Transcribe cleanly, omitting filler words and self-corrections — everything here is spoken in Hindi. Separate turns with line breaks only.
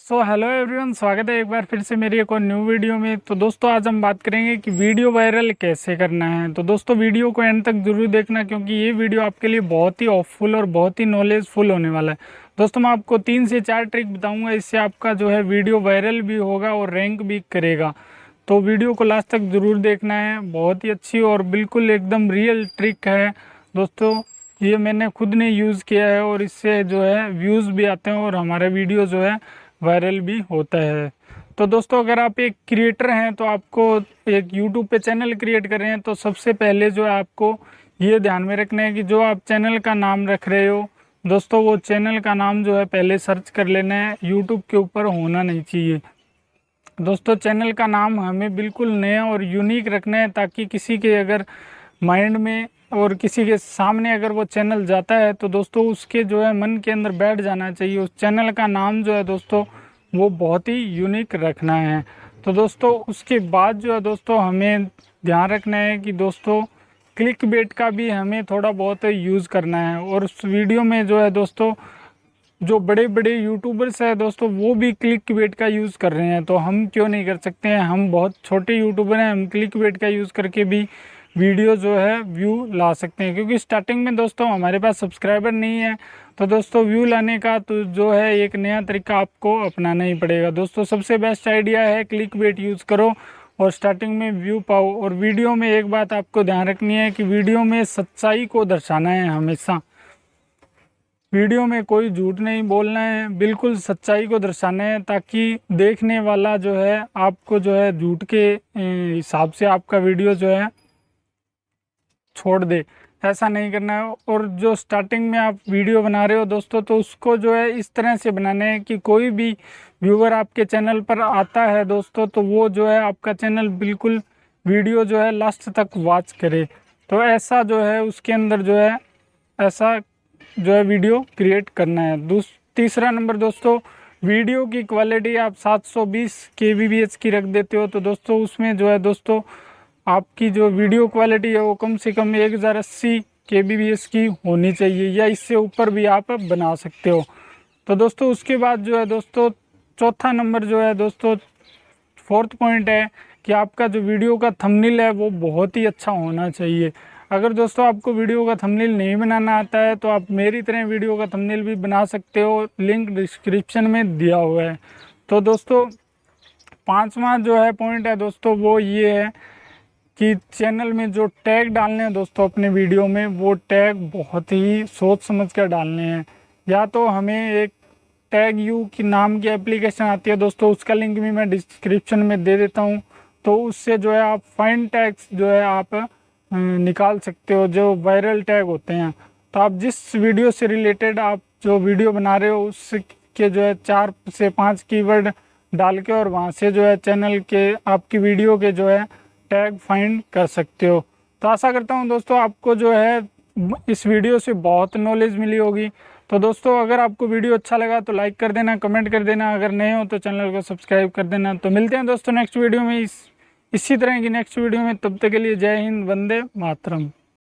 हेलो एवरीवन, स्वागत है एक बार फिर से मेरी एक और न्यू वीडियो में। तो दोस्तों आज हम बात करेंगे कि वीडियो वायरल कैसे करना है। तो दोस्तों वीडियो को एंड तक जरूर देखना, क्योंकि ये वीडियो आपके लिए बहुत ही ऑफुल और बहुत ही नॉलेजफुल होने वाला है। दोस्तों मैं आपको 3 से 4 ट्रिक बताऊंगा, इससे आपका जो है वीडियो वायरल भी होगा और रैंक भी करेगा। तो वीडियो को लास्ट तक ज़रूर देखना है। बहुत ही अच्छी और बिल्कुल एकदम रियल ट्रिक है दोस्तों। ये मैंने खुद ने यूज़ किया है और इससे जो है व्यूज़ भी आते हैं और हमारा वीडियो जो है वायरल भी होता है। तो दोस्तों अगर आप एक क्रिएटर हैं, तो आपको एक यूट्यूब पे चैनल क्रिएट कर रहे हैं, तो सबसे पहले जो है आपको ये ध्यान में रखना है कि जो आप चैनल का नाम रख रहे हो दोस्तों, वो चैनल का नाम जो है पहले सर्च कर लेना है, यूट्यूब के ऊपर होना नहीं चाहिए। दोस्तों चैनल का नाम हमें बिल्कुल नया और यूनिक रखना है, ताकि किसी के अगर माइंड में और किसी के सामने अगर वो चैनल जाता है तो दोस्तों उसके जो है मन के अंदर बैठ जाना चाहिए। उस चैनल का नाम जो है दोस्तों वो बहुत ही यूनिक रखना है। तो दोस्तों उसके बाद जो है दोस्तों हमें ध्यान रखना है कि दोस्तों क्लिक बेट का भी हमें थोड़ा बहुत यूज़ करना है। और उस वीडियो में जो है दोस्तों जो बड़े बड़े यूट्यूबर्स हैं दोस्तों, वो भी क्लिक बेट का यूज़ कर रहे हैं, तो हम क्यों नहीं कर सकते हैं। हम बहुत छोटे यूट्यूबर हैं, हम क्लिक बेट का यूज़ करके भी वीडियो जो है व्यू ला सकते हैं। क्योंकि स्टार्टिंग में दोस्तों हमारे पास सब्सक्राइबर नहीं है, तो दोस्तों व्यू लाने का तो जो है एक नया तरीका आपको अपनाना ही पड़ेगा। दोस्तों सबसे बेस्ट आइडिया है क्लिक बेट यूज़ करो और स्टार्टिंग में व्यू पाओ। और वीडियो में एक बात आपको ध्यान रखनी है कि वीडियो में सच्चाई को दर्शाना है। हमेशा वीडियो में कोई झूठ नहीं बोलना है, बिल्कुल सच्चाई को दर्शाना है, ताकि देखने वाला जो है आपको जो है झूठ के हिसाब से आपका वीडियो जो है छोड़ दे। ऐसा नहीं करना है। और जो स्टार्टिंग में आप वीडियो बना रहे हो दोस्तों, तो उसको जो है इस तरह से बनाना है कि कोई भी व्यूअर आपके चैनल पर आता है दोस्तों, तो वो जो है आपका चैनल बिल्कुल वीडियो जो है लास्ट तक वॉच करे। तो ऐसा जो है उसके अंदर जो है ऐसा जो है वीडियो क्रिएट करना है। तीसरा नंबर दोस्तों, वीडियो की क्वालिटी आप 720 kbps की रख देते हो, तो दोस्तों उसमें जो है दोस्तों आपकी जो वीडियो क्वालिटी है वो कम से कम 1080 kbps की होनी चाहिए, या इससे ऊपर भी आप बना सकते हो। तो दोस्तों उसके बाद जो है दोस्तों चौथा नंबर जो है दोस्तों, फोर्थ पॉइंट है कि आपका जो वीडियो का थंबनेल है वो बहुत ही अच्छा होना चाहिए। अगर दोस्तों आपको वीडियो का थंबनेल नहीं बनाना आता है, तो आप मेरी तरह वीडियो का थंबनेल भी बना सकते हो, लिंक डिस्क्रिप्शन में दिया हुआ है। तो दोस्तों पांचवा जो है पॉइंट है दोस्तों, वो ये है कि चैनल में जो टैग डालने हैं दोस्तों अपने वीडियो में, वो टैग बहुत ही सोच समझ कर डालने हैं। या तो हमें एक टैग यू की नाम की एप्लीकेशन आती है दोस्तों, उसका लिंक भी मैं डिस्क्रिप्शन में दे देता हूँ। तो उससे जो है आप फाइंड टैग्स जो है आप निकाल सकते हो, जो वायरल टैग होते हैं। तो आप जिस वीडियो से रिलेटेड आप जो वीडियो बना रहे हो उसके जो है 4 से 5 कीवर्ड डाल के और वहाँ से जो है चैनल के आपकी वीडियो के जो है टैग फाइंड कर सकते हो। तो आशा करता हूँ दोस्तों आपको जो है इस वीडियो से बहुत नॉलेज मिली होगी। तो दोस्तों अगर आपको वीडियो अच्छा लगा तो लाइक कर देना, कमेंट कर देना, अगर नए हो तो चैनल को सब्सक्राइब कर देना। तो मिलते हैं दोस्तों नेक्स्ट वीडियो में इसी तरह की नेक्स्ट वीडियो में। तब तक के लिए जय हिंद, वंदे मातरम।